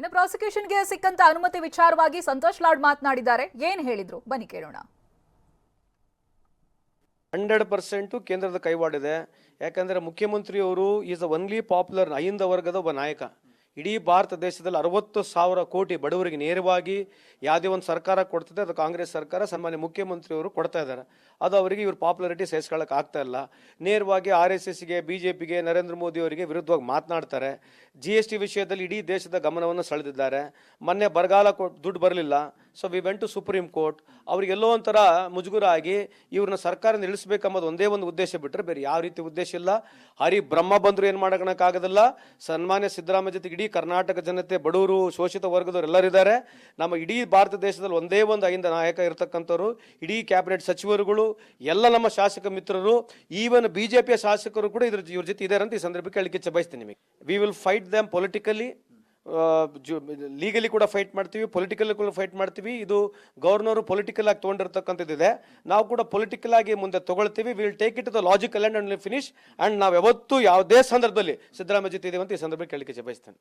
ಇನ್ನು ಪ್ರಾಸಿಕ್ಯೂಷನ್ಗೆ ಸಿಕ್ಕಂತ ಅನುಮತಿ ವಿಚಾರವಾಗಿ ಸಂತೋಷ್ ಲಾಡ್ ಮಾತನಾಡಿದ್ದಾರೆ. ಏನ್ ಹೇಳಿದ್ರು ಬನ್ನಿ ಕೇಳೋಣ. 100% ಕೇಂದ್ರದ ಕೈವಾಡಿದೆ. ಯಾಕಂದ್ರೆ ಮುಖ್ಯಮಂತ್ರಿಯವರು ಈಸ್ ಒನ್ಲಿ ಪಾಪ್ಯುಲರ್ ಅಹಿಂದ ವರ್ಗದ ಒಬ್ಬ ನಾಯಕ. ಇಡೀ ಭಾರತ ದೇಶದಲ್ಲಿ 60,000 ಕೋಟಿ ಬಡವರಿಗೆ ನೇರವಾಗಿ ಯಾವುದೇ ಒಂದು ಸರ್ಕಾರ ಕೊಡ್ತದೆ, ಅದು ಕಾಂಗ್ರೆಸ್ ಸರ್ಕಾರ, ಸನ್ಮಾನ್ಯ ಮುಖ್ಯಮಂತ್ರಿಯವರು ಕೊಡ್ತಾ ಇದ್ದಾರೆ. ಅದು ಅವರಿಗೆ ಇವ್ರ ಪಾಪ್ಯುಲಾರಿಟಿ ಸಹಿಸ್ಕೊಳ್ಳೋಕೆ ಆಗ್ತಾ ಇಲ್ಲ. ನೇರವಾಗಿ RSSಗೆ, BJPಗೆ, ನರೇಂದ್ರ ಮೋದಿ ಅವರಿಗೆ ವಿರುದ್ಧವಾಗಿ ಮಾತನಾಡ್ತಾರೆ. GST ವಿಷಯದಲ್ಲಿ ಇಡೀ ದೇಶದ ಗಮನವನ್ನು ಸೆಳೆದಿದ್ದಾರೆ. ಮೊನ್ನೆ ಬರಗಾಲ ದುಡ್ಡು ಬರಲಿಲ್ಲ, so we went to supreme court. ಅವ್ರಿಗೆಲ್ಲೋ ಒಂಥರ ಮುಜುಗುರ ಆಗಿ ಇವ್ರನ್ನ ಸರ್ಕಾರ ನಿಲ್ಲಿಸಬೇಕೆಂಬುದು ಒಂದೇ ಒಂದು ಉದ್ದೇಶ ಬಿಟ್ಟರೆ ಬೇರೆ ಯಾವ ರೀತಿ ಉದ್ದೇಶ ಇಲ್ಲ. ಹರಿ ಬ್ರಹ್ಮ ಬಂದ್ರು ಏನು ಮಾಡೋಕ್ಕಾಗೋದಿಲ್ಲ. ಸನ್ಮಾನ್ಯ ಸಿದ್ದರಾಮಯ್ಯ ಜೊತೆಗೆ ಇಡೀ ಕರ್ನಾಟಕ ಜನತೆ, ಬಡವರು, ಶೋಷಿತ ವರ್ಗದವರು ಎಲ್ಲರಿದ್ದಾರೆ. ನಮ್ಮ ಇಡೀ ಭಾರತ ದೇಶದಲ್ಲಿ ಒಂದೇ ಒಂದು ಅಹಿಂದ ನಾಯಕ ಇರತಕ್ಕಂಥವ್ರು, ಇಡೀ ಕ್ಯಾಬಿನೆಟ್ ಸಚಿವರುಗಳು, ಎಲ್ಲ ನಮ್ಮ ಶಾಸಕ ಮಿತ್ರರು, ಈವನ್ BJPಯ ಶಾಸಕರು ಕೂಡ ಇವ್ರ ಜೊತೆ ಇದ್ದಾರೆ ಅಂತ ಈ ಸಂದರ್ಭಕ್ಕೆ ಹೇಳಿಕೆ ಬಯಸ್ತೀನಿ. ನಿಮಗೆ we will fight dum politically, legally ಕೂಡ ಫೈಟ್ ಮಾಡ್ತೀವಿ, ಪೊಲಿಟಿಕಲ್ ಕೂಡ ಫೈಟ್ ಮಾಡ್ತೀವಿ. ಇದು ಗವರ್ನರ್ ಪೊಲಿಟಿಕಲ್ ಆಗಿ ತೊಗೊಂಡಿರ್ತಕ್ಕಂಥದ್ದಿದೆ. ನಾವು ಕೂಡ ಪೊಲಿಟಿಕಲ್ ಆಗಿ ಮುಂದೆ ತಗೊಳ್ತೀವಿ. Will take it the logical and finish. And ನಾವು ಯಾವತ್ತೂ ಯಾವುದೇ ಸಂದರ್ಭದಲ್ಲಿ ಸಿದ್ದರಾಮಯ್ಯ ಜೊತೆ ಇದೀವಿ ಅಂತ ಈ ಸಂದರ್ಭಕ್ಕೆ ಹೇಳಿಕೆ ಬಯಸ್ತೇನೆ.